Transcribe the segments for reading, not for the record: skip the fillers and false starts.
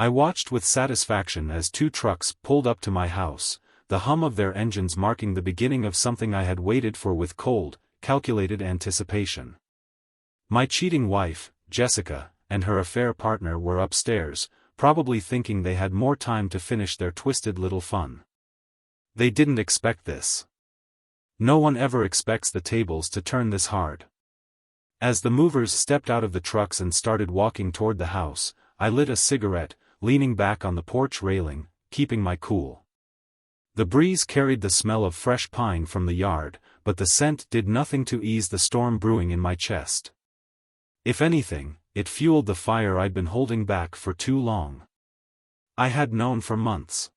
I watched with satisfaction as 2 trucks pulled up to my house, the hum of their engines marking the beginning of something I had waited for with cold, calculated anticipation. My cheating wife, Jessica, and her affair partner were upstairs, probably thinking they had more time to finish their twisted little fun. They didn't expect this. No one ever expects the tables to turn this hard. As the movers stepped out of the trucks and started walking toward the house, I lit a cigarette, leaning back on the porch railing, keeping my cool. The breeze carried the smell of fresh pine from the yard, but the scent did nothing to ease the storm brewing in my chest. If anything, it fueled the fire I'd been holding back for too long. I had known for months.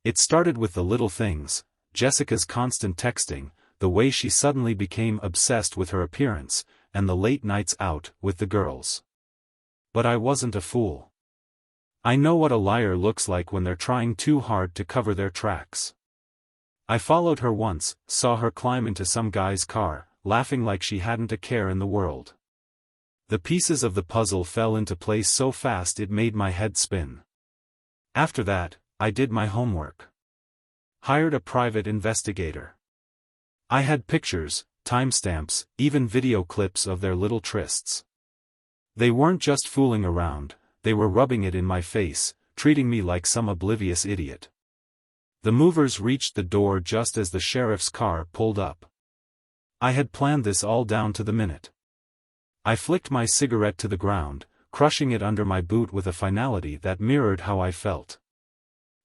It started with the little things, Jessica's constant texting, the way she suddenly became obsessed with her appearance, and the late nights out with the girls. But I wasn't a fool. I know what a liar looks like when they're trying too hard to cover their tracks. I followed her once, saw her climb into some guy's car, laughing like she hadn't a care in the world. The pieces of the puzzle fell into place so fast it made my head spin. After that, I did my homework. Hired a private investigator. I had pictures, timestamps, even video clips of their little trysts. They weren't just fooling around, they were rubbing it in my face, treating me like some oblivious idiot. The movers reached the door just as the sheriff's car pulled up. I had planned this all down to the minute. I flicked my cigarette to the ground, crushing it under my boot with a finality that mirrored how I felt.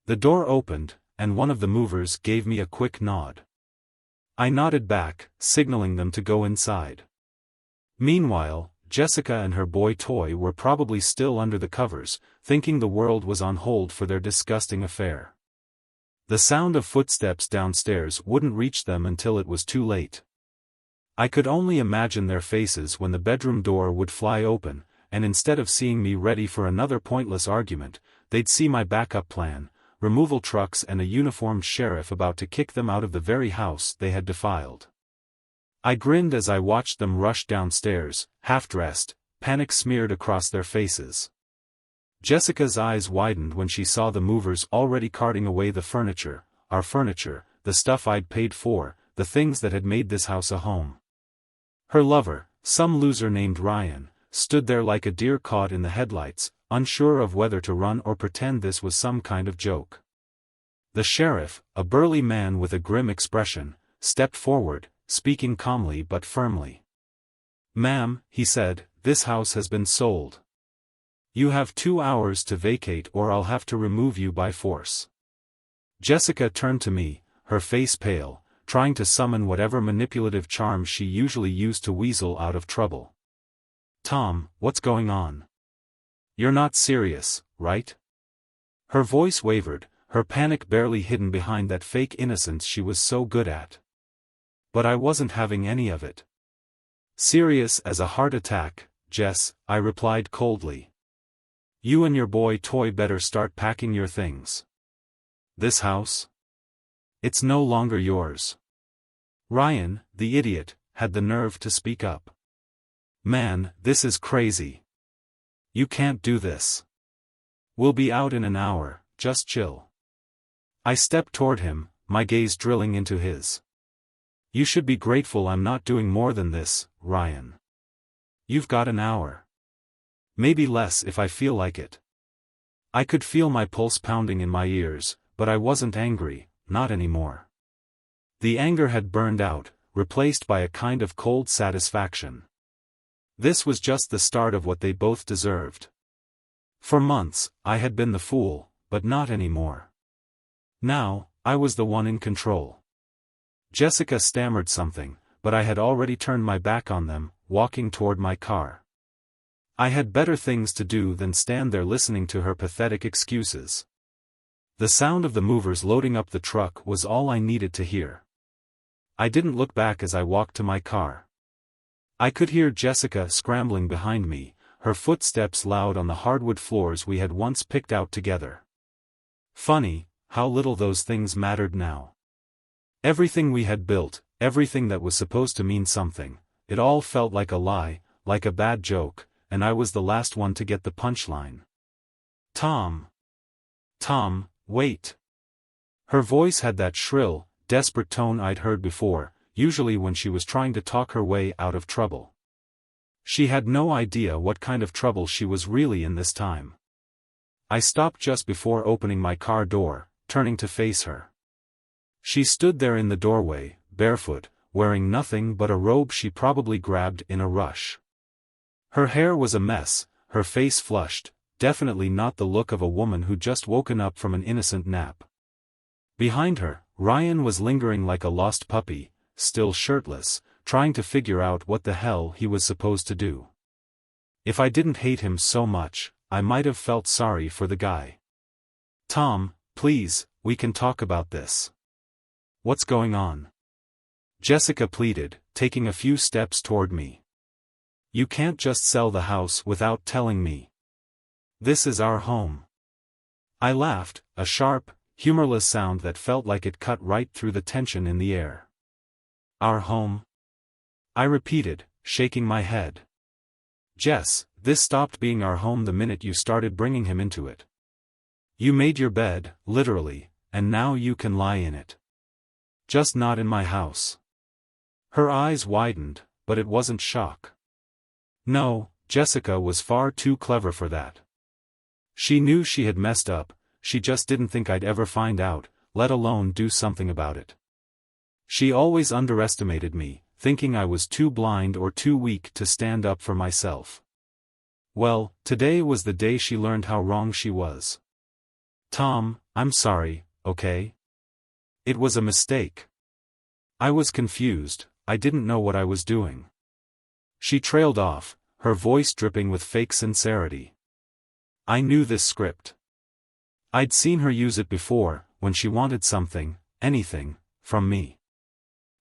The door opened, and one of the movers gave me a quick nod. I nodded back, signaling them to go inside. Meanwhile, Jessica and her boy toy were probably still under the covers, thinking the world was on hold for their disgusting affair. The sound of footsteps downstairs wouldn't reach them until it was too late. I could only imagine their faces when the bedroom door would fly open, and instead of seeing me ready for another pointless argument, they'd see my backup plan, removal trucks and a uniformed sheriff about to kick them out of the very house they had defiled. I grinned as I watched them rush downstairs, half-dressed, panic smeared across their faces. Jessica's eyes widened when she saw the movers already carting away the furniture, our furniture, the stuff I'd paid for, the things that had made this house a home. Her lover, some loser named Ryan, stood there like a deer caught in the headlights, unsure of whether to run or pretend this was some kind of joke. The sheriff, a burly man with a grim expression, stepped forward, speaking calmly but firmly. "Ma'am," he said, "this house has been sold. You have 2 hours to vacate or I'll have to remove you by force." Jessica turned to me, her face pale, trying to summon whatever manipulative charm she usually used to weasel out of trouble. "Tom, what's going on? You're not serious, right?" Her voice wavered, her panic barely hidden behind that fake innocence she was so good at. But I wasn't having any of it. "Serious as a heart attack, Jess," I replied coldly. "You and your boy toy better start packing your things. This house? It's no longer yours." Ryan, the idiot, had the nerve to speak up. "Man, this is crazy. You can't do this. We'll be out in an hour, just chill." I stepped toward him, my gaze drilling into his. "You should be grateful I'm not doing more than this, Ryan. You've got an hour. Maybe less if I feel like it." I could feel my pulse pounding in my ears, but I wasn't angry, not anymore. The anger had burned out, replaced by a kind of cold satisfaction. This was just the start of what they both deserved. For months, I had been the fool, but not anymore. Now, I was the one in control. Jessica stammered something, but I had already turned my back on them, walking toward my car. I had better things to do than stand there listening to her pathetic excuses. The sound of the movers loading up the truck was all I needed to hear. I didn't look back as I walked to my car. I could hear Jessica scrambling behind me, her footsteps loud on the hardwood floors we had once picked out together. Funny, how little those things mattered now. Everything we had built, everything that was supposed to mean something, it all felt like a lie, like a bad joke, and I was the last one to get the punchline. Tom. Tom, wait. Her voice had that shrill, desperate tone I'd heard before, usually when she was trying to talk her way out of trouble. She had no idea what kind of trouble she was really in this time. I stopped just before opening my car door, turning to face her. She stood there in the doorway, barefoot, wearing nothing but a robe she probably grabbed in a rush. Her hair was a mess, her face flushed, definitely not the look of a woman who'd just woken up from an innocent nap. Behind her, Ryan was lingering like a lost puppy, still shirtless, trying to figure out what the hell he was supposed to do. If I didn't hate him so much, I might have felt sorry for the guy. Tom, please, we can talk about this. What's going on? Jessica pleaded, taking a few steps toward me. You can't just sell the house without telling me. This is our home. I laughed, a sharp, humorless sound that felt like it cut right through the tension in the air. Our home? I repeated, shaking my head. Jess, this stopped being our home the minute you started bringing him into it. You made your bed, literally, and now you can lie in it. Just not in my house. Her eyes widened, but it wasn't shock. No, Jessica was far too clever for that. She knew she had messed up, she just didn't think I'd ever find out, let alone do something about it. She always underestimated me, thinking I was too blind or too weak to stand up for myself. Well, today was the day she learned how wrong she was. Tom, I'm sorry, okay? It was a mistake. I was confused, I didn't know what I was doing. She trailed off, her voice dripping with fake sincerity. I knew this script. I'd seen her use it before, when she wanted something, anything, from me.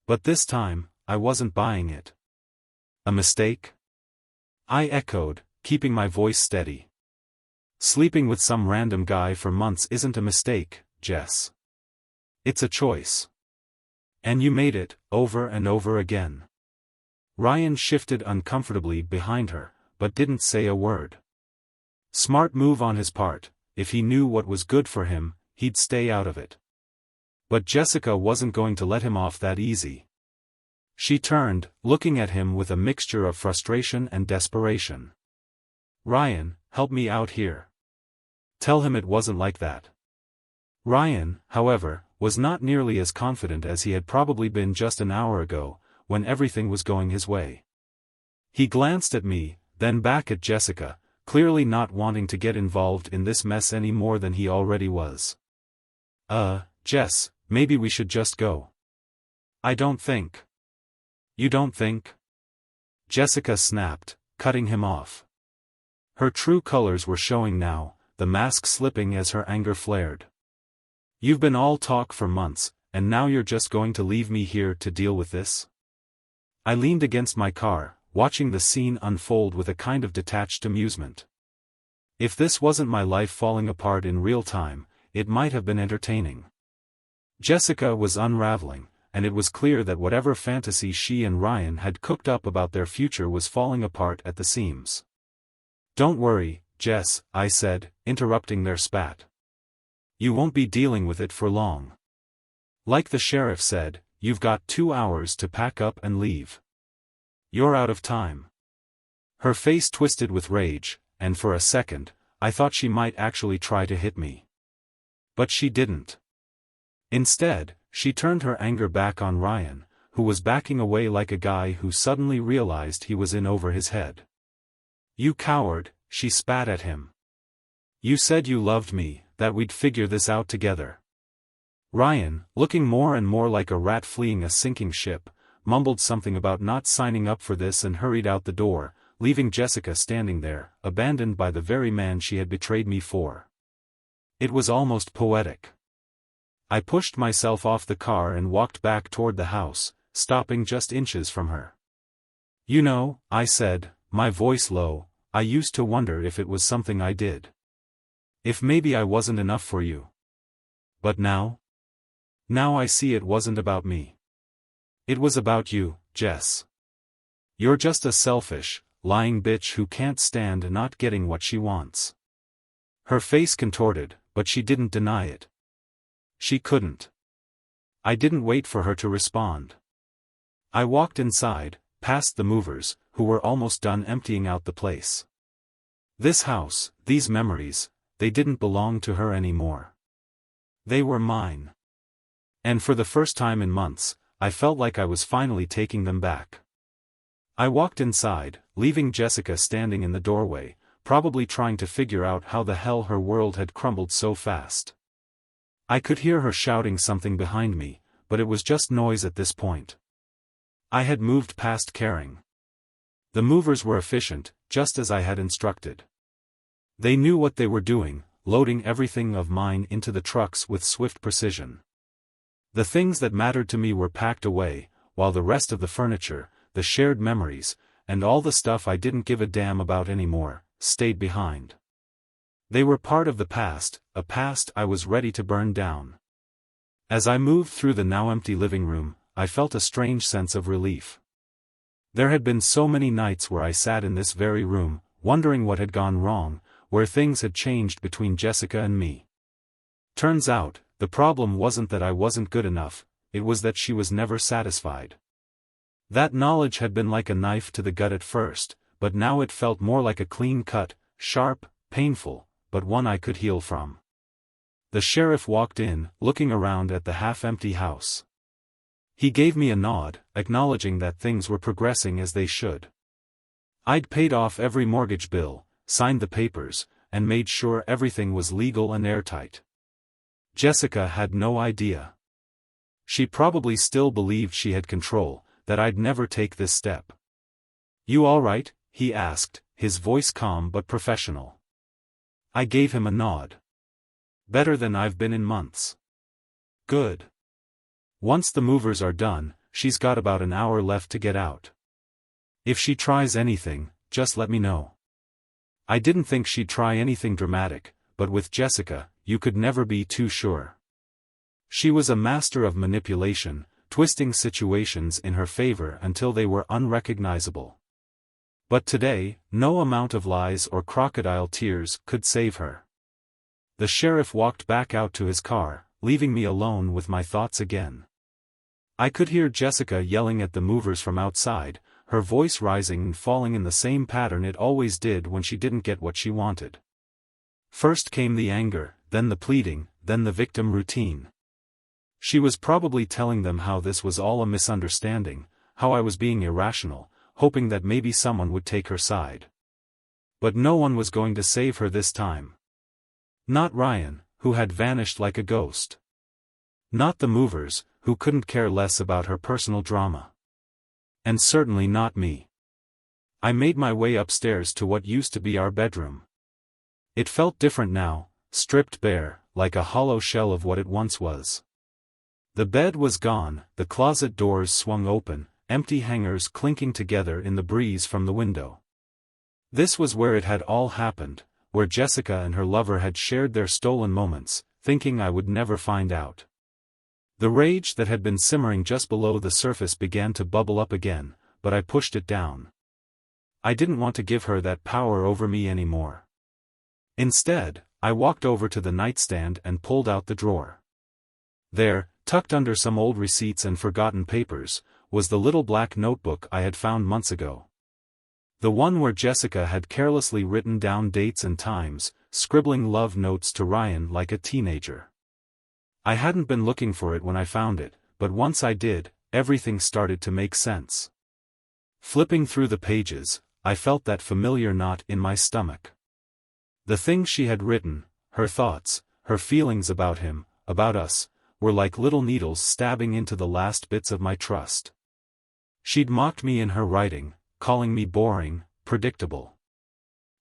But this time, I wasn't buying it. A mistake? I echoed, keeping my voice steady. Sleeping with some random guy for months isn't a mistake, Jess. It's a choice. And you made it, over and over again. Ryan shifted uncomfortably behind her, but didn't say a word. Smart move on his part, if he knew what was good for him, he'd stay out of it. But Jessica wasn't going to let him off that easy. She turned, looking at him with a mixture of frustration and desperation. Ryan, help me out here. Tell him it wasn't like that. Ryan, however, was not nearly as confident as he had probably been just an hour ago, when everything was going his way. He glanced at me, then back at Jessica, clearly not wanting to get involved in this mess any more than he already was. Jess, maybe we should just go. I don't think. You don't think? Jessica snapped, cutting him off. Her true colors were showing now, the mask slipping as her anger flared. You've been all talk for months, and now you're just going to leave me here to deal with this? I leaned against my car, watching the scene unfold with a kind of detached amusement. If this wasn't my life falling apart in real time, it might have been entertaining. Jessica was unraveling, and it was clear that whatever fantasy she and Ryan had cooked up about their future was falling apart at the seams. Don't worry, Jess, I said, interrupting their spat. You won't be dealing with it for long. Like the sheriff said, you've got 2 hours to pack up and leave. You're out of time. Her face twisted with rage, and for a second, I thought she might actually try to hit me. But she didn't. Instead, she turned her anger back on Ryan, who was backing away like a guy who suddenly realized he was in over his head. You coward, she spat at him. You said you loved me, that we'd figure this out together. Ryan, looking more and more like a rat fleeing a sinking ship, mumbled something about not signing up for this and hurried out the door, leaving Jessica standing there, abandoned by the very man she had betrayed me for. It was almost poetic. I pushed myself off the car and walked back toward the house, stopping just inches from her. You know, I said, my voice low, I used to wonder if it was something I did. If maybe I wasn't enough for you. But now? Now I see it wasn't about me. It was about you, Jess. You're just a selfish, lying bitch who can't stand not getting what she wants. Her face contorted, but she didn't deny it. She couldn't. I didn't wait for her to respond. I walked inside, past the movers, who were almost done emptying out the place. This house, these memories, they didn't belong to her anymore. They were mine. And for the first time in months, I felt like I was finally taking them back. I walked inside, leaving Jessica standing in the doorway, probably trying to figure out how the hell her world had crumbled so fast. I could hear her shouting something behind me, but it was just noise at this point. I had moved past caring. The movers were efficient, just as I had instructed. They knew what they were doing, loading everything of mine into the trucks with swift precision. The things that mattered to me were packed away, while the rest of the furniture, the shared memories, and all the stuff I didn't give a damn about anymore, stayed behind. They were part of the past, a past I was ready to burn down. As I moved through the now empty living room, I felt a strange sense of relief. There had been so many nights where I sat in this very room, wondering what had gone wrong, where things had changed between Jessica and me. Turns out, the problem wasn't that I wasn't good enough, it was that she was never satisfied. That knowledge had been like a knife to the gut at first, but now it felt more like a clean cut, sharp, painful, but one I could heal from. The sheriff walked in, looking around at the half-empty house. He gave me a nod, acknowledging that things were progressing as they should. I'd paid off every mortgage bill, signed the papers, and made sure everything was legal and airtight. Jessica had no idea. She probably still believed she had control, that I'd never take this step. "You all right?" he asked, his voice calm but professional. I gave him a nod. "Better than I've been in months." "Good. Once the movers are done, she's got about an hour left to get out. If she tries anything, just let me know." I didn't think she'd try anything dramatic, but with Jessica, you could never be too sure. She was a master of manipulation, twisting situations in her favor until they were unrecognizable. But today, no amount of lies or crocodile tears could save her. The sheriff walked back out to his car, leaving me alone with my thoughts again. I could hear Jessica yelling at the movers from outside, her voice rising and falling in the same pattern it always did when she didn't get what she wanted. First came the anger, then the pleading, then the victim routine. She was probably telling them how this was all a misunderstanding, how I was being irrational, hoping that maybe someone would take her side. But no one was going to save her this time. Not Ryan, who had vanished like a ghost. Not the movers, who couldn't care less about her personal drama. And certainly not me. I made my way upstairs to what used to be our bedroom. It felt different now, stripped bare, like a hollow shell of what it once was. The bed was gone, the closet doors swung open, empty hangers clinking together in the breeze from the window. This was where it had all happened, where Jessica and her lover had shared their stolen moments, thinking I would never find out. The rage that had been simmering just below the surface began to bubble up again, but I pushed it down. I didn't want to give her that power over me anymore. Instead, I walked over to the nightstand and pulled out the drawer. There, tucked under some old receipts and forgotten papers, was the little black notebook I had found months ago. The one where Jessica had carelessly written down dates and times, scribbling love notes to Ryan like a teenager. I hadn't been looking for it when I found it, but once I did, everything started to make sense. Flipping through the pages, I felt that familiar knot in my stomach. The things she had written, her thoughts, her feelings about him, about us, were like little needles stabbing into the last bits of my trust. She'd mocked me in her writing, calling me boring, predictable.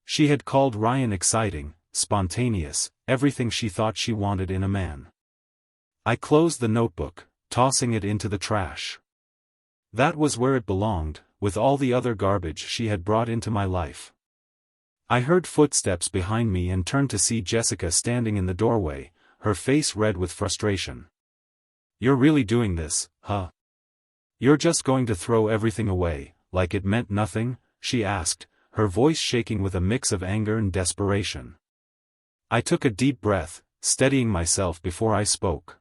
She had called Ryan exciting, spontaneous, everything she thought she wanted in a man. I closed the notebook, tossing it into the trash. That was where it belonged, with all the other garbage she had brought into my life. I heard footsteps behind me and turned to see Jessica standing in the doorway, her face red with frustration. "You're really doing this, huh? You're just going to throw everything away, like it meant nothing?" she asked, her voice shaking with a mix of anger and desperation. I took a deep breath, steadying myself before I spoke.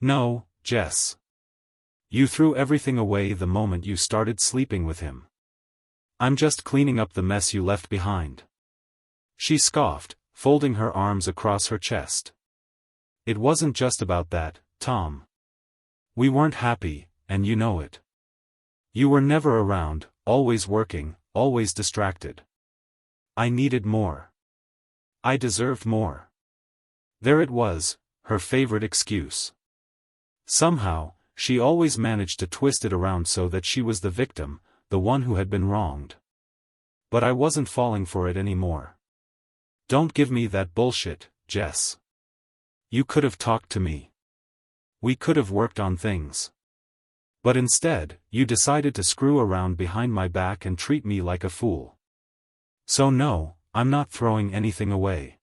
No, Jess. You threw everything away the moment you started sleeping with him. I'm just cleaning up the mess you left behind. She scoffed, folding her arms across her chest. It wasn't just about that, Tom. We weren't happy, and you know it. You were never around, always working, always distracted. I needed more. I deserved more. There it was, her favorite excuse. Somehow, she always managed to twist it around so that she was the victim, the one who had been wronged. But I wasn't falling for it anymore. Don't give me that bullshit, Jess. You could have talked to me. We could have worked on things. But instead, you decided to screw around behind my back and treat me like a fool. So no, I'm not throwing anything away.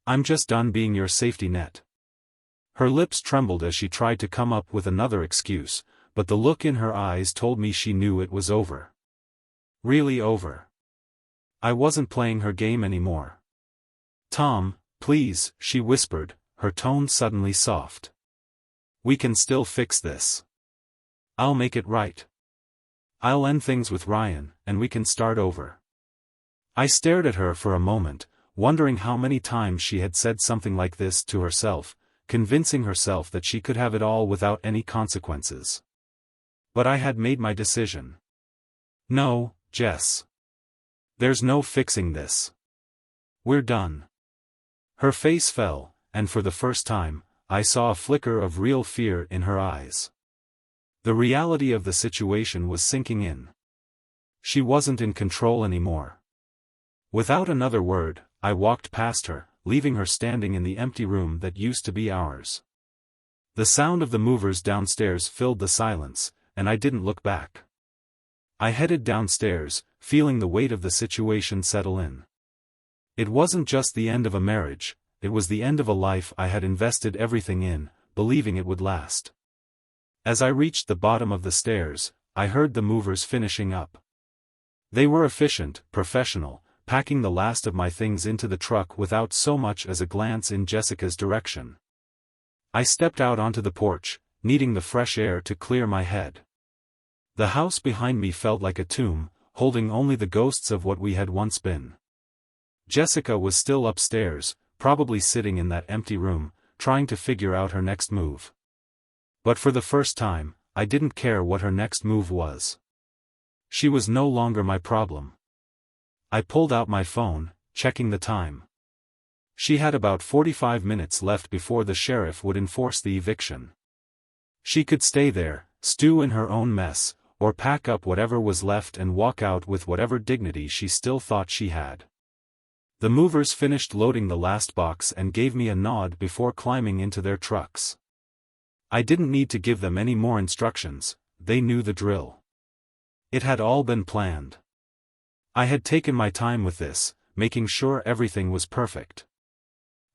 I'm just done being your safety net. Her lips trembled as she tried to come up with another excuse, but the look in her eyes told me she knew it was over. Really over. I wasn't playing her game anymore. Tom, please, she whispered, her tone suddenly soft. We can still fix this. I'll make it right. I'll end things with Ryan, and we can start over. I stared at her for a moment, wondering how many times she had said something like this to herself, convincing herself that she could have it all without any consequences. But I had made my decision. No, Jess. There's no fixing this. We're done. Her face fell, and for the first time, I saw a flicker of real fear in her eyes. The reality of the situation was sinking in. She wasn't in control anymore. Without another word, I walked past her, leaving her standing in the empty room that used to be ours. The sound of the movers downstairs filled the silence, and I didn't look back. I headed downstairs, feeling the weight of the situation settle in. It wasn't just the end of a marriage, it was the end of a life I had invested everything in, believing it would last. As I reached the bottom of the stairs, I heard the movers finishing up. They were efficient, professional, packing the last of my things into the truck without so much as a glance in Jessica's direction. I stepped out onto the porch, needing the fresh air to clear my head. The house behind me felt like a tomb, holding only the ghosts of what we had once been. Jessica was still upstairs, probably sitting in that empty room, trying to figure out her next move. But for the first time, I didn't care what her next move was. She was no longer my problem. I pulled out my phone, checking the time. She had about 45 minutes left before the sheriff would enforce the eviction. She could stay there, stew in her own mess, or pack up whatever was left and walk out with whatever dignity she still thought she had. The movers finished loading the last box and gave me a nod before climbing into their trucks. I didn't need to give them any more instructions, they knew the drill. It had all been planned. I had taken my time with this, making sure everything was perfect.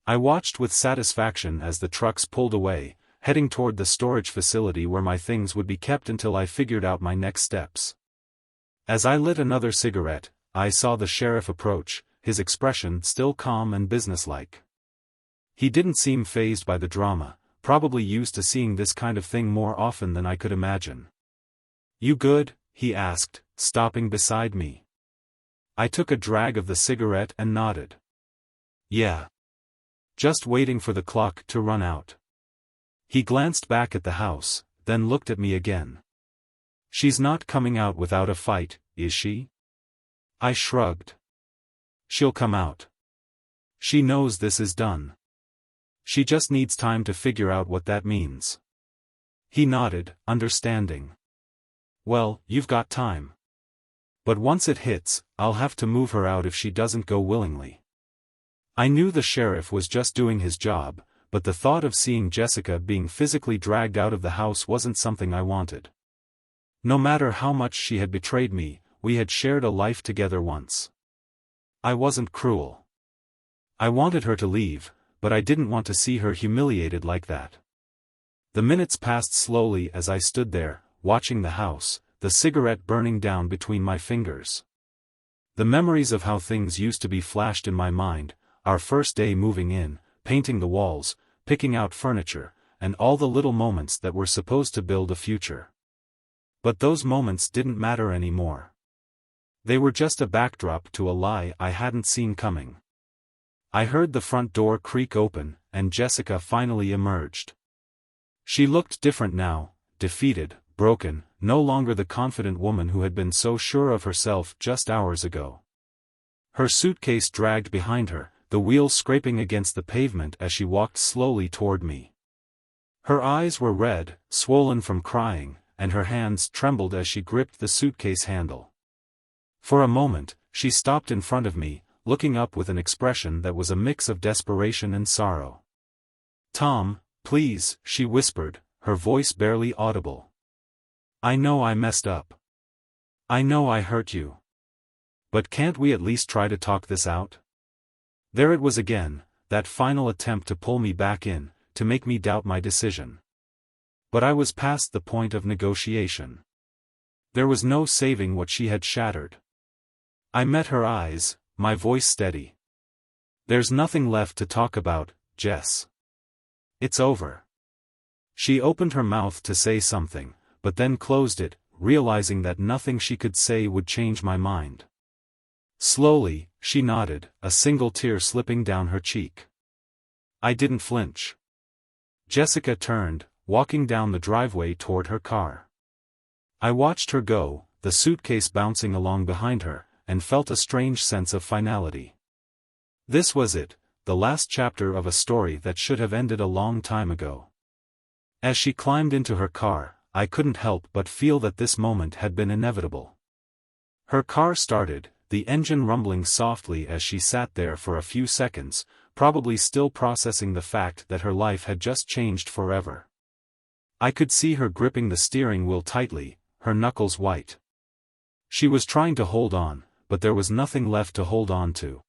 I watched with satisfaction as the trucks pulled away, heading toward the storage facility where my things would be kept until I figured out my next steps. As I lit another cigarette, I saw the sheriff approach, his expression still calm and businesslike. He didn't seem fazed by the drama, probably used to seeing this kind of thing more often than I could imagine. "You good?" he asked, stopping beside me. I took a drag of the cigarette and nodded. "Yeah. Just waiting for the clock to run out." He glanced back at the house, then looked at me again. "She's not coming out without a fight, is she?" I shrugged. "She'll come out. She knows this is done. She just needs time to figure out what that means." He nodded, understanding. "Well, you've got time. But once it hits, I'll have to move her out if she doesn't go willingly." I knew the sheriff was just doing his job, but the thought of seeing Jessica being physically dragged out of the house wasn't something I wanted. No matter how much she had betrayed me, we had shared a life together once. I wasn't cruel. I wanted her to leave, but I didn't want to see her humiliated like that. The minutes passed slowly as I stood there, watching the house, the cigarette burning down between my fingers. The memories of how things used to be flashed in my mind, our first day moving in, painting the walls, picking out furniture, and all the little moments that were supposed to build a future. But those moments didn't matter anymore. They were just a backdrop to a lie I hadn't seen coming. I heard the front door creak open, and Jessica finally emerged. She looked different now, defeated, broken, no longer the confident woman who had been so sure of herself just hours ago. Her suitcase dragged behind her, the wheels scraping against the pavement as she walked slowly toward me. Her eyes were red, swollen from crying, and her hands trembled as she gripped the suitcase handle. For a moment, she stopped in front of me, looking up with an expression that was a mix of desperation and sorrow. "Tom, please," she whispered, her voice barely audible. "I know I messed up. I know I hurt you. But can't we at least try to talk this out?" There it was again, that final attempt to pull me back in, to make me doubt my decision. But I was past the point of negotiation. There was no saving what she had shattered. I met her eyes, my voice steady. "There's nothing left to talk about, Jess. It's over." She opened her mouth to say something, but then closed it, realizing that nothing she could say would change my mind. Slowly, she nodded, a single tear slipping down her cheek. I didn't flinch. Jessica turned, walking down the driveway toward her car. I watched her go, the suitcase bouncing along behind her, and felt a strange sense of finality. This was it, the last chapter of a story that should have ended a long time ago. As she climbed into her car, I couldn't help but feel that this moment had been inevitable. Her car started, the engine rumbling softly as she sat there for a few seconds, probably still processing the fact that her life had just changed forever. I could see her gripping the steering wheel tightly, her knuckles white. She was trying to hold on, but there was nothing left to hold on to.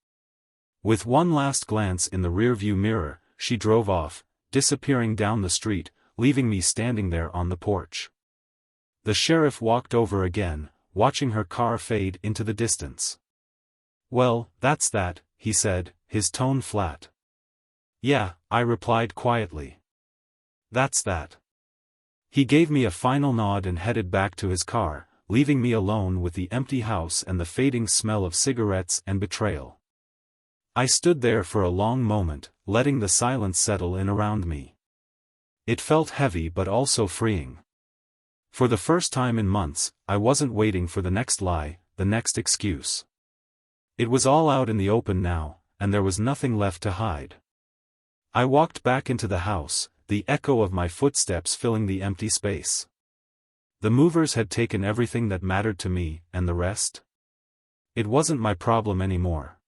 With one last glance in the rearview mirror, she drove off, disappearing down the street, leaving me standing there on the porch. The sheriff walked over again, watching her car fade into the distance. "Well, that's that," he said, his tone flat. "Yeah," I replied quietly. "That's that." He gave me a final nod and headed back to his car, leaving me alone with the empty house and the fading smell of cigarettes and betrayal. I stood there for a long moment, letting the silence settle in around me. It felt heavy but also freeing. For the first time in months, I wasn't waiting for the next lie, the next excuse. It was all out in the open now, and there was nothing left to hide. I walked back into the house, the echo of my footsteps filling the empty space. The movers had taken everything that mattered to me, and the rest? It wasn't my problem anymore.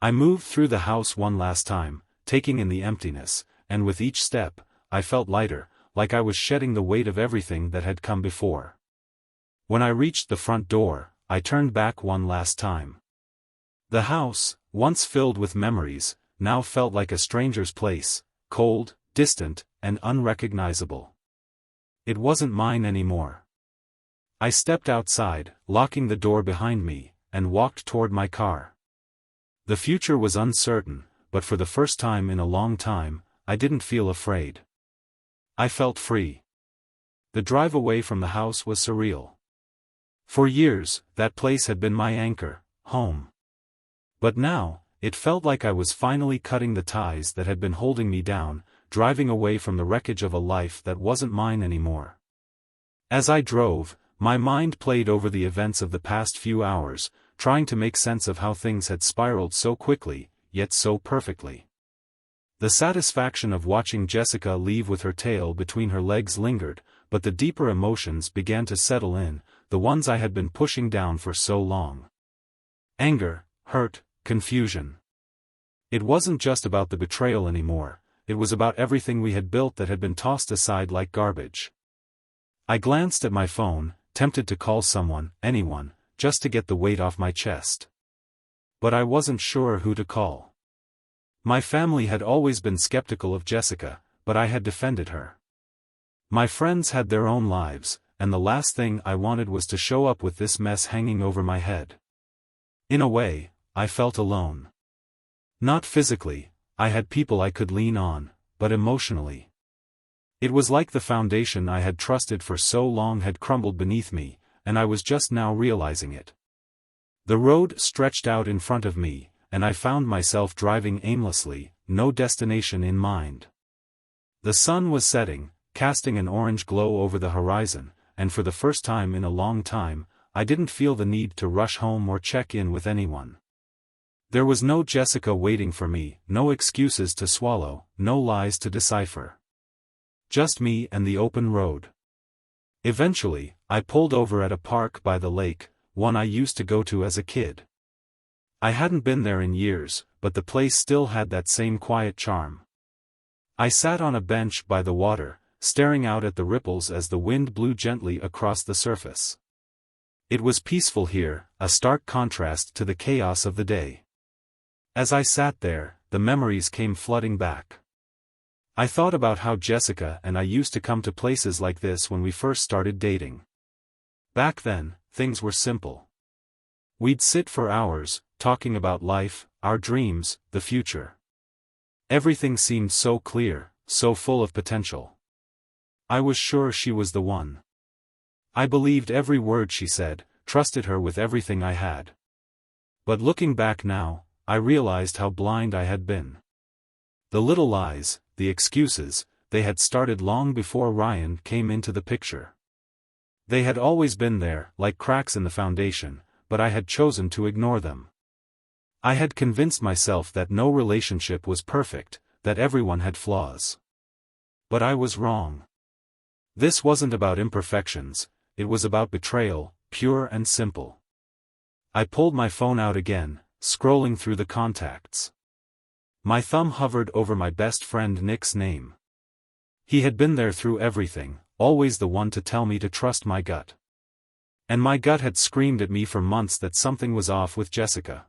I moved through the house one last time, taking in the emptiness, and with each step, I felt lighter, like I was shedding the weight of everything that had come before. When I reached the front door, I turned back one last time. The house, once filled with memories, now felt like a stranger's place, cold, distant, and unrecognizable. It wasn't mine anymore. I stepped outside, locking the door behind me, and walked toward my car. The future was uncertain, but for the first time in a long time, I didn't feel afraid. I felt free. The drive away from the house was surreal. For years, that place had been my anchor, home. But now, it felt like I was finally cutting the ties that had been holding me down, driving away from the wreckage of a life that wasn't mine anymore. As I drove, my mind played over the events of the past few hours, trying to make sense of how things had spiraled so quickly, yet so perfectly. The satisfaction of watching Jessica leave with her tail between her legs lingered, but the deeper emotions began to settle in, the ones I had been pushing down for so long. Anger, hurt, confusion. It wasn't just about the betrayal anymore, it was about everything we had built that had been tossed aside like garbage. I glanced at my phone, tempted to call someone, anyone, just to get the weight off my chest. But I wasn't sure who to call. My family had always been skeptical of Jessica, but I had defended her. My friends had their own lives, and the last thing I wanted was to show up with this mess hanging over my head. In a way, I felt alone. Not physically, I had people I could lean on, but emotionally. It was like the foundation I had trusted for so long had crumbled beneath me, and I was just now realizing it. The road stretched out in front of me, and I found myself driving aimlessly, no destination in mind. The sun was setting, casting an orange glow over the horizon, and for the first time in a long time, I didn't feel the need to rush home or check in with anyone. There was no Jessica waiting for me, no excuses to swallow, no lies to decipher. Just me and the open road. Eventually, I pulled over at a park by the lake, one I used to go to as a kid. I hadn't been there in years, but the place still had that same quiet charm. I sat on a bench by the water, staring out at the ripples as the wind blew gently across the surface. It was peaceful here, a stark contrast to the chaos of the day. As I sat there, the memories came flooding back. I thought about how Jessica and I used to come to places like this when we first started dating. Back then, things were simple. We'd sit for hours, talking about life, our dreams, the future. Everything seemed so clear, so full of potential. I was sure she was the one. I believed every word she said, trusted her with everything I had. But looking back now, I realized how blind I had been. The little lies, the excuses, they had started long before Ryan came into the picture. They had always been there, like cracks in the foundation, but I had chosen to ignore them. I had convinced myself that no relationship was perfect, that everyone had flaws. But I was wrong. This wasn't about imperfections, it was about betrayal, pure and simple. I pulled my phone out again, scrolling through the contacts. My thumb hovered over my best friend Nick's name. He had been there through everything, always the one to tell me to trust my gut. And my gut had screamed at me for months that something was off with Jessica.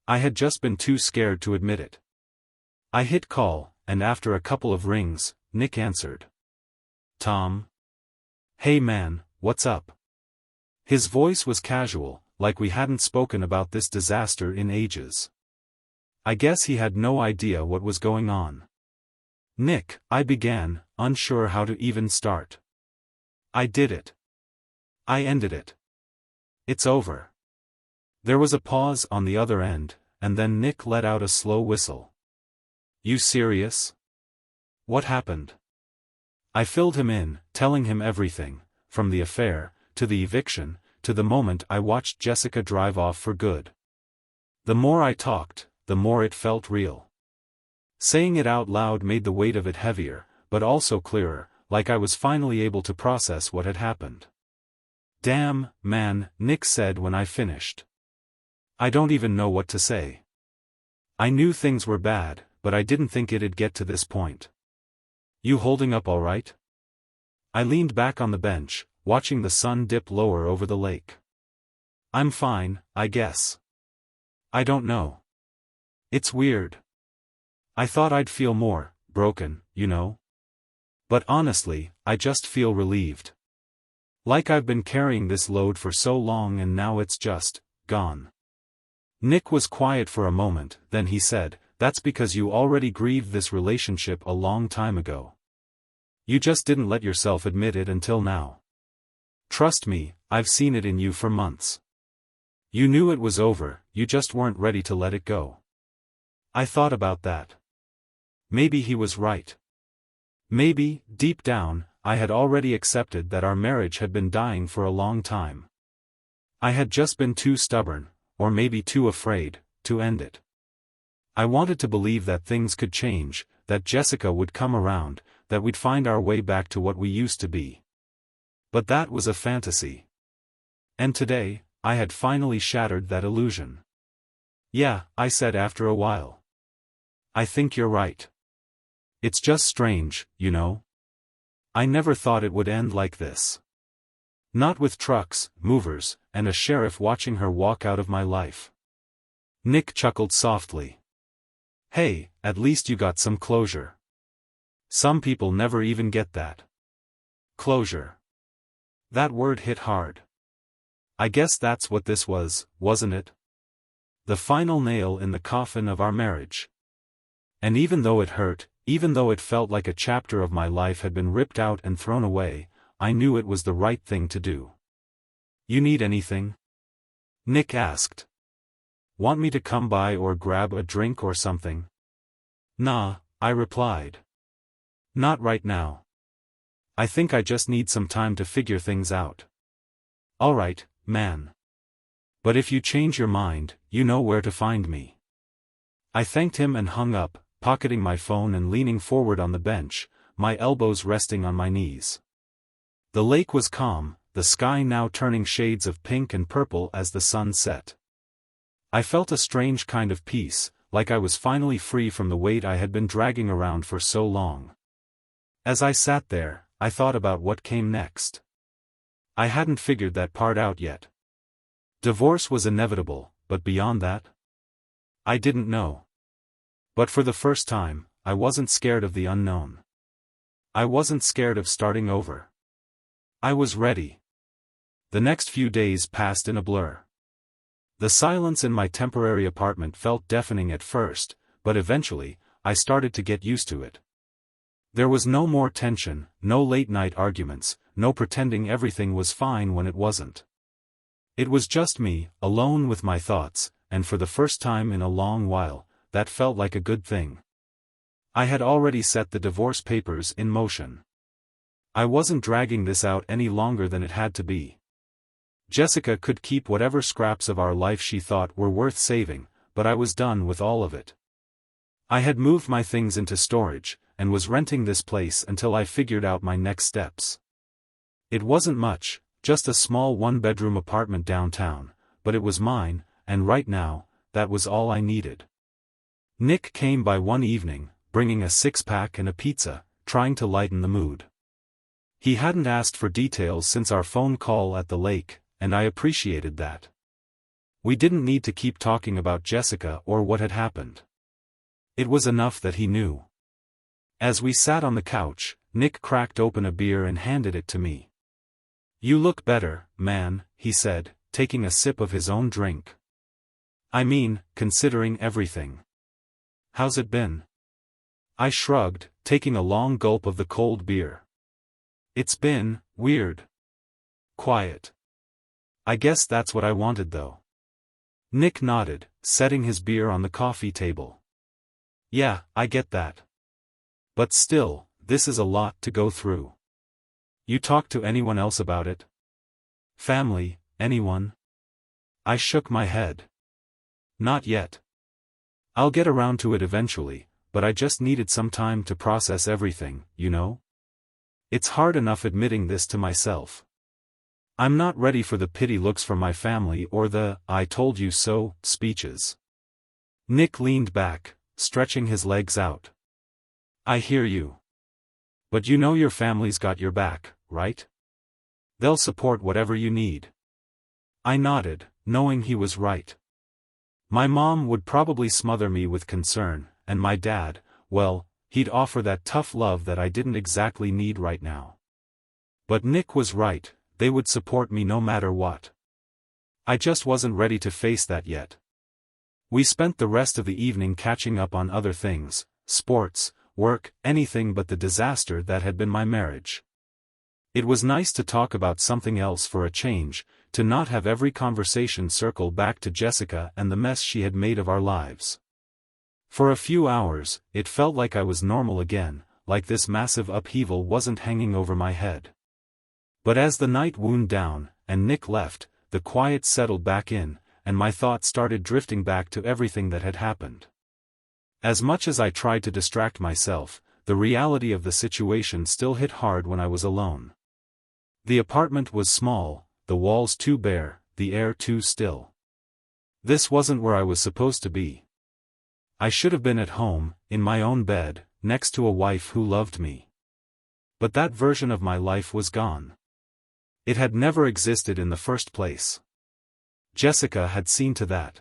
I had just been too scared to admit it. I hit call, and after a couple of rings, Nick answered. Tom? Hey man, what's up? His voice was casual, like we hadn't spoken about this disaster in ages. I guess he had no idea what was going on. Nick, I began, unsure how to even start. I did it. I ended it. It's over. There was a pause on the other end, and then Nick let out a slow whistle. You serious? What happened? I filled him in, telling him everything, from the affair, to the eviction, to the moment I watched Jessica drive off for good. The more I talked, the more it felt real. Saying it out loud made the weight of it heavier, but also clearer, like I was finally able to process what had happened. Damn, man, Nick said when I finished. I don't even know what to say. I knew things were bad, but I didn't think it'd get to this point. You holding up all right? I leaned back on the bench, watching the sun dip lower over the lake. I'm fine, I guess. I don't know. It's weird. I thought I'd feel more broken, you know? But honestly, I just feel relieved. Like I've been carrying this load for so long and now it's just gone. Nick was quiet for a moment, then he said, That's because you already grieved this relationship a long time ago. You just didn't let yourself admit it until now. Trust me, I've seen it in you for months. You knew it was over, you just weren't ready to let it go. I thought about that. Maybe he was right. Maybe, deep down, I had already accepted that our marriage had been dying for a long time. I had just been too stubborn, or maybe too afraid, to end it. I wanted to believe that things could change, that Jessica would come around, that we'd find our way back to what we used to be. But that was a fantasy. And today, I had finally shattered that illusion. Yeah, I said after a while. I think you're right. It's just strange, you know? I never thought it would end like this. Not with trucks, movers, and a sheriff watching her walk out of my life. Nick chuckled softly. Hey, at least you got some closure. Some people never even get that. Closure. That word hit hard. I guess that's what this was, wasn't it? The final nail in the coffin of our marriage. And even though it hurt, even though it felt like a chapter of my life had been ripped out and thrown away, I knew it was the right thing to do. "You need anything?" Nick asked. "Want me to come by or grab a drink or something?" "Nah," I replied. "Not right now. I think I just need some time to figure things out." "Alright, man. But if you change your mind, you know where to find me." I thanked him and hung up, pocketing my phone and leaning forward on the bench, my elbows resting on my knees. The lake was calm, the sky now turning shades of pink and purple as the sun set. I felt a strange kind of peace, like I was finally free from the weight I had been dragging around for so long. As I sat there, I thought about what came next. I hadn't figured that part out yet. Divorce was inevitable, but beyond that? I didn't know. But for the first time, I wasn't scared of the unknown. I wasn't scared of starting over. I was ready. The next few days passed in a blur. The silence in my temporary apartment felt deafening at first, but eventually, I started to get used to it. There was no more tension, no late-night arguments, no pretending everything was fine when it wasn't. It was just me, alone with my thoughts, and for the first time in a long while, that felt like a good thing. I had already set the divorce papers in motion. I wasn't dragging this out any longer than it had to be. Jessica could keep whatever scraps of our life she thought were worth saving, but I was done with all of it. I had moved my things into storage, and was renting this place until I figured out my next steps. It wasn't much, just a small one-bedroom apartment downtown, but it was mine, and right now, that was all I needed. Nick came by one evening, bringing a six-pack and a pizza, trying to lighten the mood. He hadn't asked for details since our phone call at the lake, and I appreciated that. We didn't need to keep talking about Jessica or what had happened. It was enough that he knew. As we sat on the couch, Nick cracked open a beer and handed it to me. "You look better, man," he said, taking a sip of his own drink. "I mean, considering everything. How's it been?" I shrugged, taking a long gulp of the cold beer. "It's been weird. Quiet. I guess that's what I wanted though." Nick nodded, setting his beer on the coffee table. "Yeah, I get that. But still, this is a lot to go through. You talk to anyone else about it? Family, anyone?" I shook my head. "Not yet. I'll get around to it eventually, but I just needed some time to process everything, you know? It's hard enough admitting this to myself. I'm not ready for the pity looks from my family or the 'I told you so' speeches." Nick leaned back, stretching his legs out. "I hear you. But you know your family's got your back, right? They'll support whatever you need." I nodded, knowing he was right. My mom would probably smother me with concern, and my dad, well, he'd offer that tough love that I didn't exactly need right now. But Nick was right, they would support me no matter what. I just wasn't ready to face that yet. We spent the rest of the evening catching up on other things, sports, work, anything but the disaster that had been my marriage. It was nice to talk about something else for a change, to not have every conversation circle back to Jessica and the mess she had made of our lives. For a few hours, it felt like I was normal again, like this massive upheaval wasn't hanging over my head. But as the night wound down, and Nick left, the quiet settled back in, and my thoughts started drifting back to everything that had happened. As much as I tried to distract myself, the reality of the situation still hit hard when I was alone. The apartment was small, the walls too bare, the air too still. This wasn't where I was supposed to be. I should have been at home, in my own bed, next to a wife who loved me. But that version of my life was gone. It had never existed in the first place. Jessica had seen to that.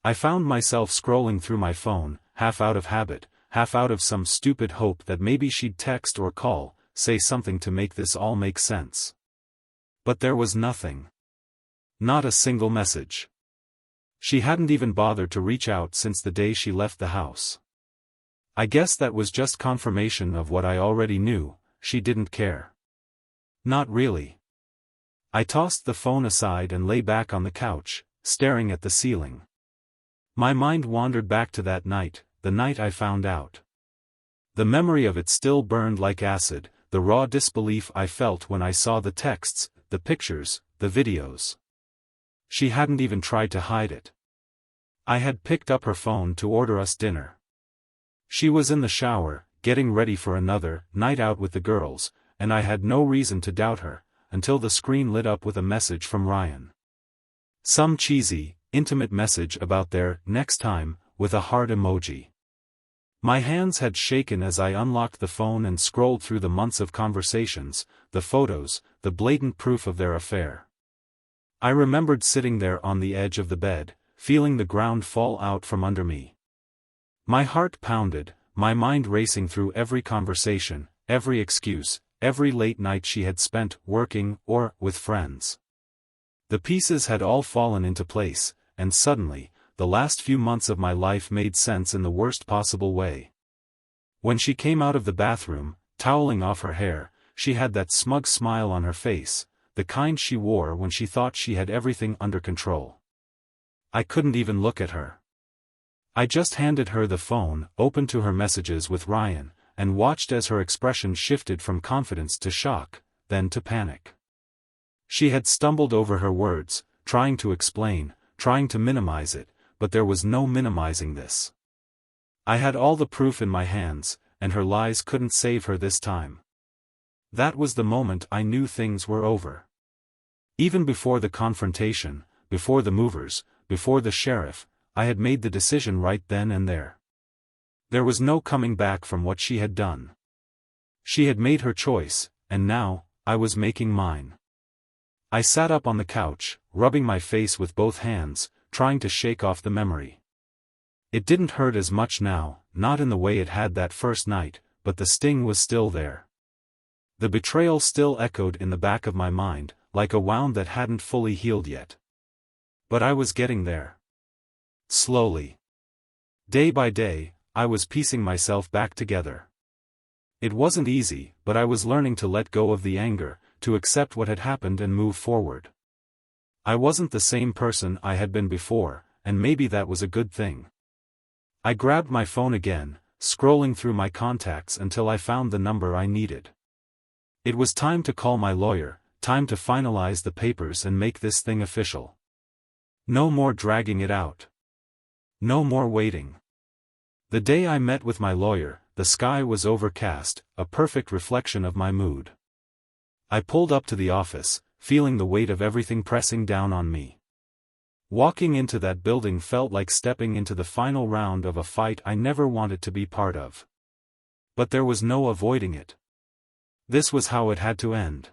I found myself scrolling through my phone, half out of habit, half out of some stupid hope that maybe she'd text or call, say something to make this all make sense. But there was nothing. Not a single message. She hadn't even bothered to reach out since the day she left the house. I guess that was just confirmation of what I already knew, she didn't care. Not really. I tossed the phone aside and lay back on the couch, staring at the ceiling. My mind wandered back to that night, the night I found out. The memory of it still burned like acid, the raw disbelief I felt when I saw the texts, the pictures, the videos. She hadn't even tried to hide it. I had picked up her phone to order us dinner. She was in the shower, getting ready for another night out with the girls, and I had no reason to doubt her, until the screen lit up with a message from Ryan. Some cheesy, intimate message about their next time, with a heart emoji. My hands had shaken as I unlocked the phone and scrolled through the months of conversations, the photos, the blatant proof of their affair. I remembered sitting there on the edge of the bed, feeling the ground fall out from under me. My heart pounded, my mind racing through every conversation, every excuse, every late night she had spent working or with friends. The pieces had all fallen into place, and suddenly, the last few months of my life made sense in the worst possible way. When she came out of the bathroom, toweling off her hair, she had that smug smile on her face, the kind she wore when she thought she had everything under control. I couldn't even look at her. I just handed her the phone, opened to her messages with Ryan, and watched as her expression shifted from confidence to shock, then to panic. She had stumbled over her words, trying to explain, trying to minimize it, but there was no minimizing this. I had all the proof in my hands, and her lies couldn't save her this time. That was the moment I knew things were over. Even before the confrontation, before the movers, before the sheriff, I had made the decision right then and there. There was no coming back from what she had done. She had made her choice, and now, I was making mine. I sat up on the couch, rubbing my face with both hands, trying to shake off the memory. It didn't hurt as much now, not in the way it had that first night, but the sting was still there. The betrayal still echoed in the back of my mind, like a wound that hadn't fully healed yet. But I was getting there. Slowly. Day by day, I was piecing myself back together. It wasn't easy, but I was learning to let go of the anger, to accept what had happened and move forward. I wasn't the same person I had been before, and maybe that was a good thing. I grabbed my phone again, scrolling through my contacts until I found the number I needed. It was time to call my lawyer, time to finalize the papers and make this thing official. No more dragging it out. No more waiting. The day I met with my lawyer, the sky was overcast, a perfect reflection of my mood. I pulled up to the office, feeling the weight of everything pressing down on me. Walking into that building felt like stepping into the final round of a fight I never wanted to be part of. But there was no avoiding it. This was how it had to end.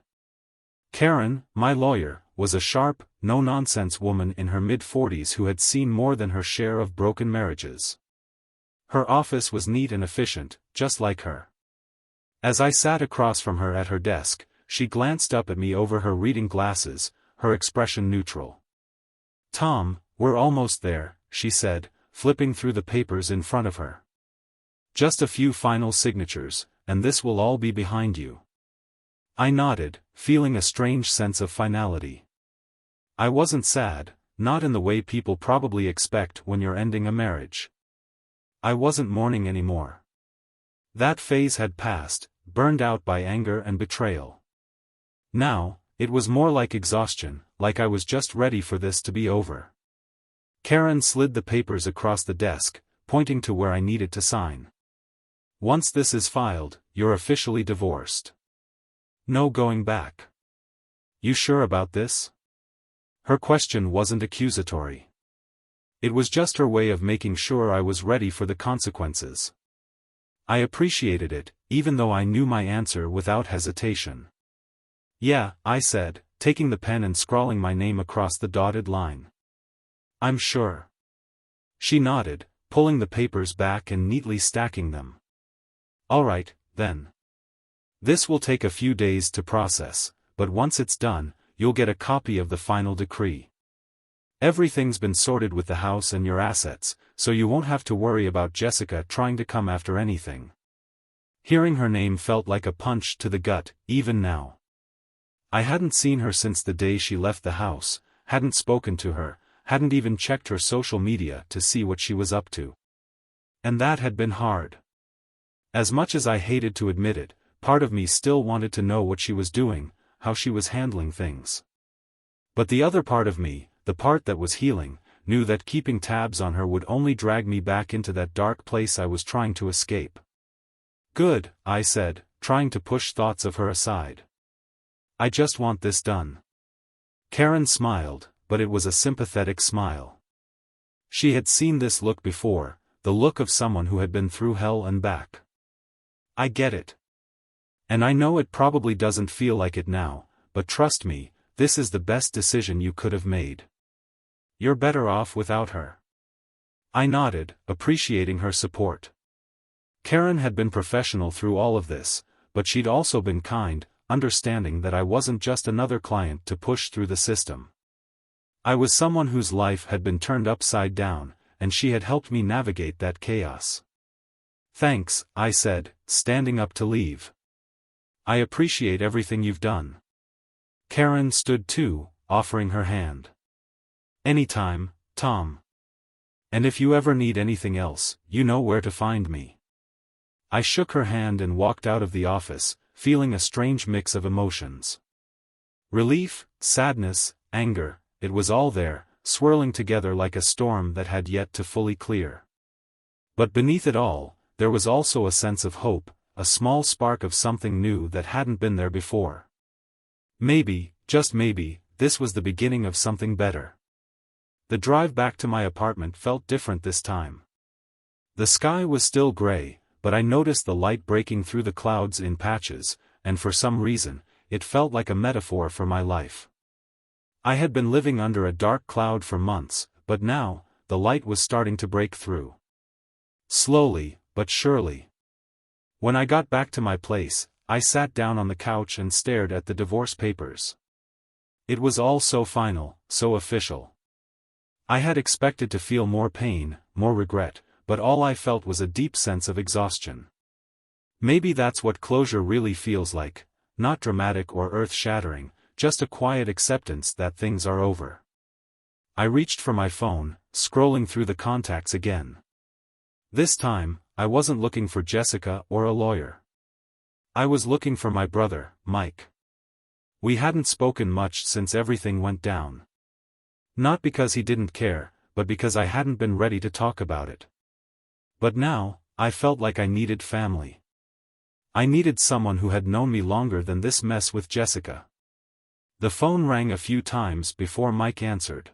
Karen, my lawyer, was a sharp, no-nonsense woman in her mid-40s who had seen more than her share of broken marriages. Her office was neat and efficient, just like her. As I sat across from her at her desk, she glanced up at me over her reading glasses, her expression neutral. "Tom, we're almost there," she said, flipping through the papers in front of her. "Just a few final signatures, and this will all be behind you." I nodded, feeling a strange sense of finality. I wasn't sad, not in the way people probably expect when you're ending a marriage. I wasn't mourning anymore. That phase had passed, burned out by anger and betrayal. Now, it was more like exhaustion, like I was just ready for this to be over. Karen slid the papers across the desk, pointing to where I needed to sign. "Once this is filed, you're officially divorced. No going back. You sure about this?" Her question wasn't accusatory. It was just her way of making sure I was ready for the consequences. I appreciated it, even though I knew my answer without hesitation. "Yeah," I said, taking the pen and scrawling my name across the dotted line. "I'm sure." She nodded, pulling the papers back and neatly stacking them. "All right, then. This will take a few days to process, but once it's done, you'll get a copy of the final decree. Everything's been sorted with the house and your assets, so you won't have to worry about Jessica trying to come after anything. Hearing her name felt like a punch to the gut, even now. I hadn't seen her since the day she left the house, hadn't spoken to her, hadn't even checked her social media to see what she was up to. And that had been hard. As much as I hated to admit it, part of me still wanted to know what she was doing, how she was handling things. But the other part of me, the part that was healing, knew that keeping tabs on her would only drag me back into that dark place I was trying to escape. Good, I said, trying to push thoughts of her aside. I just want this done. Karen smiled, but it was a sympathetic smile. She had seen this look before, the look of someone who had been through hell and back. I get it. And I know it probably doesn't feel like it now, but trust me, this is the best decision you could have made. You're better off without her. I nodded, appreciating her support. Karen had been professional through all of this, but she'd also been kind, understanding that I wasn't just another client to push through the system. I was someone whose life had been turned upside down, and she had helped me navigate that chaos. Thanks, I said, standing up to leave. I appreciate everything you've done. Karen stood too, offering her hand. Anytime, Tom. And if you ever need anything else, you know where to find me. I shook her hand and walked out of the office, feeling a strange mix of emotions. Relief, sadness, anger, it was all there, swirling together like a storm that had yet to fully clear. But beneath it all, there was also a sense of hope, a small spark of something new that hadn't been there before. Maybe, just maybe, this was the beginning of something better. The drive back to my apartment felt different this time. The sky was still gray, but I noticed the light breaking through the clouds in patches, and for some reason, it felt like a metaphor for my life. I had been living under a dark cloud for months, but now, the light was starting to break through. Slowly, but surely. When I got back to my place, I sat down on the couch and stared at the divorce papers. It was all so final, so official. I had expected to feel more pain, more regret, but all I felt was a deep sense of exhaustion. Maybe that's what closure really feels like, not dramatic or earth-shattering, just a quiet acceptance that things are over. I reached for my phone, scrolling through the contacts again. This time, I wasn't looking for Jessica or a lawyer. I was looking for my brother, Mike. We hadn't spoken much since everything went down. Not because he didn't care, but because I hadn't been ready to talk about it. But now, I felt like I needed family. I needed someone who had known me longer than this mess with Jessica. The phone rang a few times before Mike answered.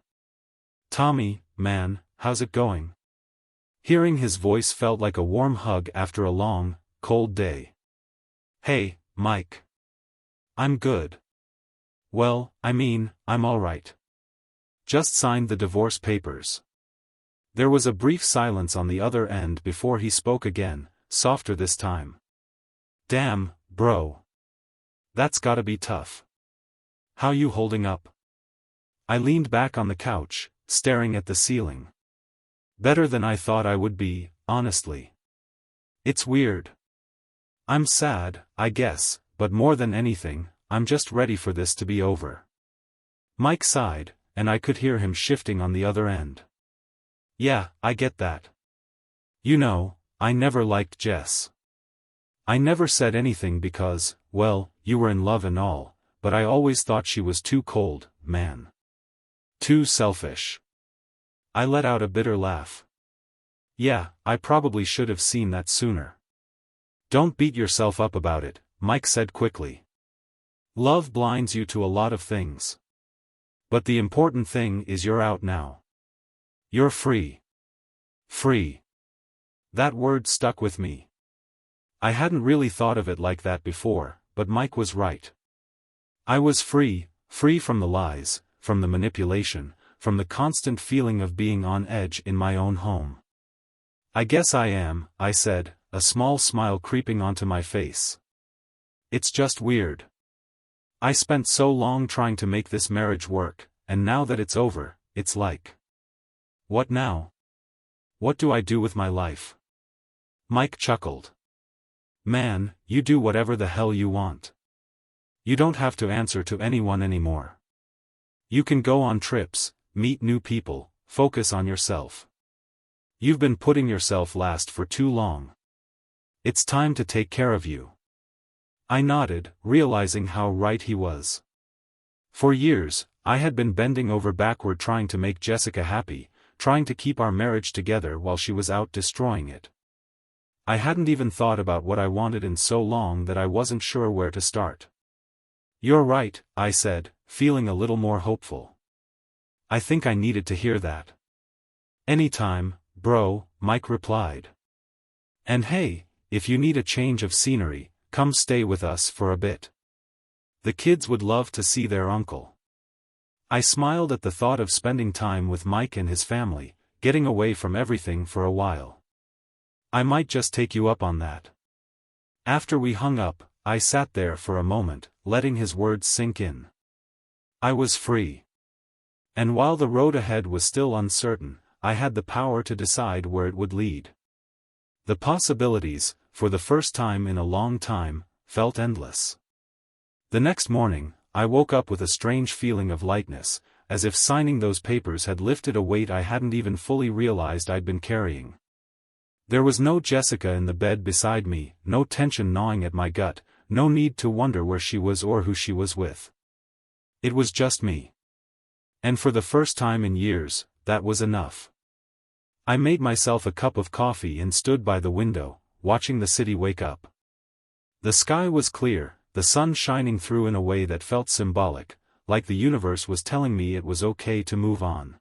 Tommy, man, how's it going? Hearing his voice felt like a warm hug after a long, cold day. Hey, Mike. I'm good. Well, I'm all right. Just signed the divorce papers. There was a brief silence on the other end before he spoke again, softer this time. Damn, bro. That's gotta be tough. How you holding up? I leaned back on the couch, staring at the ceiling. Better than I thought I would be, honestly. It's weird. I'm sad, I guess, but more than anything, I'm just ready for this to be over. Mike sighed, and I could hear him shifting on the other end. Yeah, I get that. You know, I never liked Jess. I never said anything because, well, you were in love and all, but I always thought she was too cold, man. Too selfish. I let out a bitter laugh. Yeah, I probably should have seen that sooner. Don't beat yourself up about it, Mike said quickly. Love blinds you to a lot of things. But the important thing is you're out now. You're free. Free. That word stuck with me. I hadn't really thought of it like that before, but Mike was right. I was free, free from the lies, from the manipulation, from the constant feeling of being on edge in my own home. I guess I am, I said, a small smile creeping onto my face. It's just weird. I spent so long trying to make this marriage work, and now that it's over, it's like. What now? What do I do with my life? Mike chuckled. Man, you do whatever the hell you want. You don't have to answer to anyone anymore. You can go on trips, meet new people, focus on yourself. You've been putting yourself last for too long. It's time to take care of you. I nodded, realizing how right he was. For years, I had been bending over backward trying to make Jessica happy, trying to keep our marriage together while she was out destroying it. I hadn't even thought about what I wanted in so long that I wasn't sure where to start. You're right, I said, feeling a little more hopeful. I think I needed to hear that. Anytime, bro, Mike replied. And hey, if you need a change of scenery, come stay with us for a bit. The kids would love to see their uncle. I smiled at the thought of spending time with Mike and his family, getting away from everything for a while. I might just take you up on that. After we hung up, I sat there for a moment, letting his words sink in. I was free. And while the road ahead was still uncertain, I had the power to decide where it would lead. The possibilities, for the first time in a long time, felt endless. The next morning, I woke up with a strange feeling of lightness, as if signing those papers had lifted a weight I hadn't even fully realized I'd been carrying. There was no Jessica in the bed beside me, no tension gnawing at my gut, no need to wonder where she was or who she was with. It was just me. And for the first time in years, that was enough. I made myself a cup of coffee and stood by the window, watching the city wake up. The sky was clear, the sun shining through in a way that felt symbolic, like the universe was telling me it was okay to move on.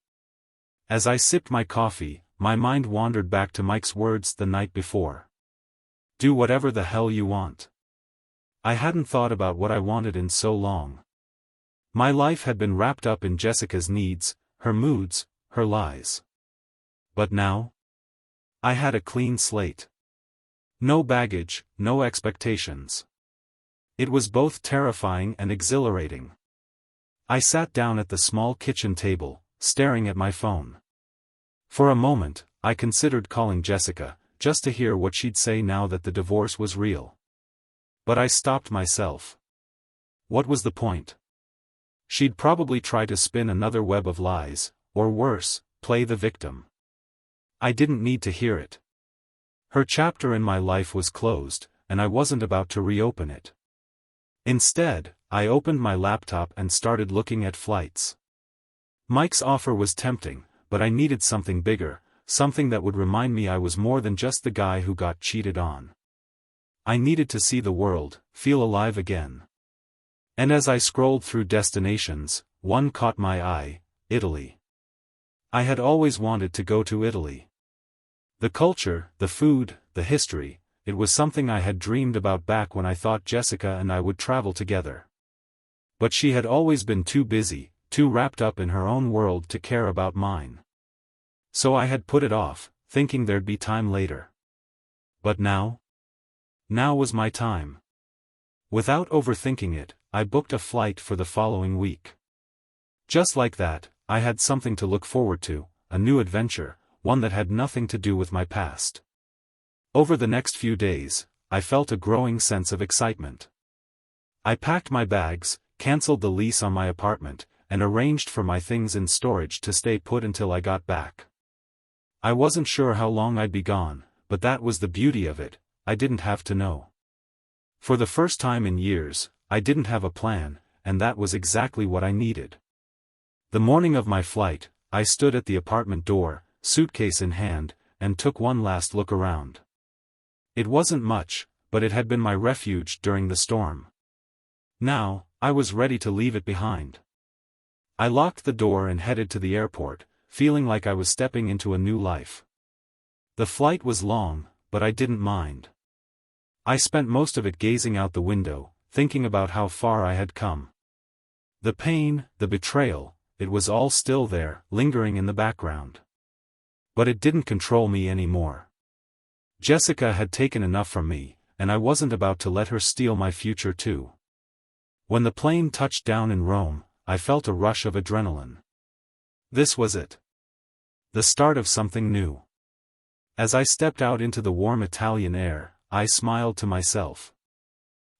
As I sipped my coffee, my mind wandered back to Mike's words the night before. Do whatever the hell you want. I hadn't thought about what I wanted in so long. My life had been wrapped up in Jessica's needs, her moods, her lies. But now? I had a clean slate. No baggage, no expectations. It was both terrifying and exhilarating. I sat down at the small kitchen table, staring at my phone. For a moment, I considered calling Jessica, just to hear what she'd say now that the divorce was real. But I stopped myself. What was the point? She'd probably try to spin another web of lies, or worse, play the victim. I didn't need to hear it. Her chapter in my life was closed, and I wasn't about to reopen it. Instead, I opened my laptop and started looking at flights. Mike's offer was tempting, but I needed something bigger, something that would remind me I was more than just the guy who got cheated on. I needed to see the world, feel alive again. And as I scrolled through destinations, one caught my eye: Italy. I had always wanted to go to Italy. The culture, the food, the history, it was something I had dreamed about back when I thought Jessica and I would travel together. But she had always been too busy, too wrapped up in her own world to care about mine. So I had put it off, thinking there'd be time later. But now? Now was my time. Without overthinking it, I booked a flight for the following week. Just like that, I had something to look forward to, a new adventure, one that had nothing to do with my past. Over the next few days, I felt a growing sense of excitement. I packed my bags, canceled the lease on my apartment, and arranged for my things in storage to stay put until I got back. I wasn't sure how long I'd be gone, but that was the beauty of it, I didn't have to know. For the first time in years, I didn't have a plan, and that was exactly what I needed. The morning of my flight, I stood at the apartment door, suitcase in hand, and took one last look around. It wasn't much, but it had been my refuge during the storm. Now, I was ready to leave it behind. I locked the door and headed to the airport, feeling like I was stepping into a new life. The flight was long, but I didn't mind. I spent most of it gazing out the window, thinking about how far I had come. The pain, the betrayal, it was all still there, lingering in the background. But it didn't control me anymore. Jessica had taken enough from me, and I wasn't about to let her steal my future too. When the plane touched down in Rome, I felt a rush of adrenaline. This was it. The start of something new. As I stepped out into the warm Italian air, I smiled to myself.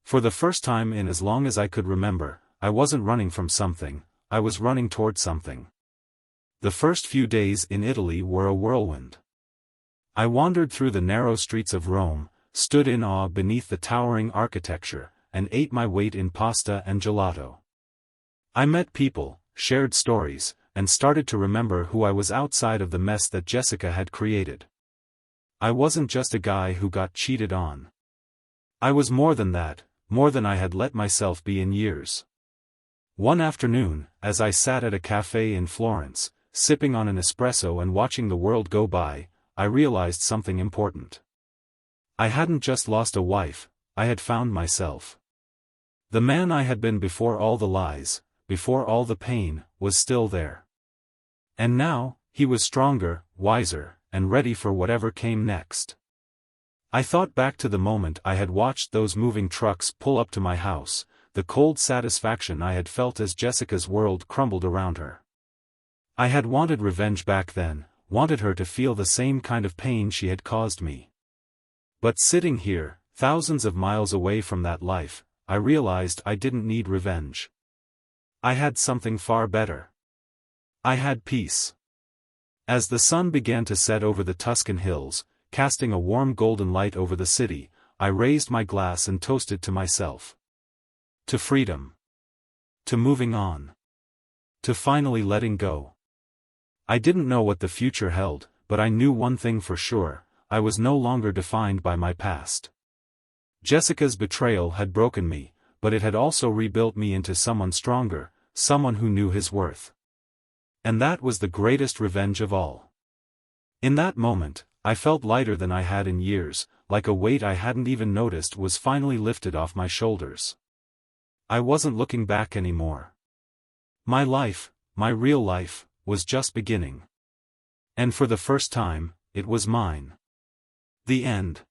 For the first time in as long as I could remember, I wasn't running from something, I was running toward something. The first few days in Italy were a whirlwind. I wandered through the narrow streets of Rome, stood in awe beneath the towering architecture, and ate my weight in pasta and gelato. I met people, shared stories, and started to remember who I was outside of the mess that Jessica had created. I wasn't just a guy who got cheated on. I was more than that, more than I had let myself be in years. One afternoon, as I sat at a cafe in Florence, sipping on an espresso and watching the world go by, I realized something important. I hadn't just lost a wife, I had found myself. The man I had been before all the lies, before all the pain, was still there. And now, he was stronger, wiser, and ready for whatever came next. I thought back to the moment I had watched those moving trucks pull up to my house, the cold satisfaction I had felt as Jessica's world crumbled around her. I had wanted revenge back then, wanted her to feel the same kind of pain she had caused me. But sitting here, thousands of miles away from that life, I realized I didn't need revenge. I had something far better. I had peace. As the sun began to set over the Tuscan hills, casting a warm golden light over the city, I raised my glass and toasted to myself. To freedom. To moving on. To finally letting go. I didn't know what the future held, but I knew one thing for sure, I was no longer defined by my past. Jessica's betrayal had broken me, but it had also rebuilt me into someone stronger, someone who knew his worth. And that was the greatest revenge of all. In that moment, I felt lighter than I had in years, like a weight I hadn't even noticed was finally lifted off my shoulders. I wasn't looking back anymore. My life, my real life, was just beginning. And for the first time, it was mine. The end.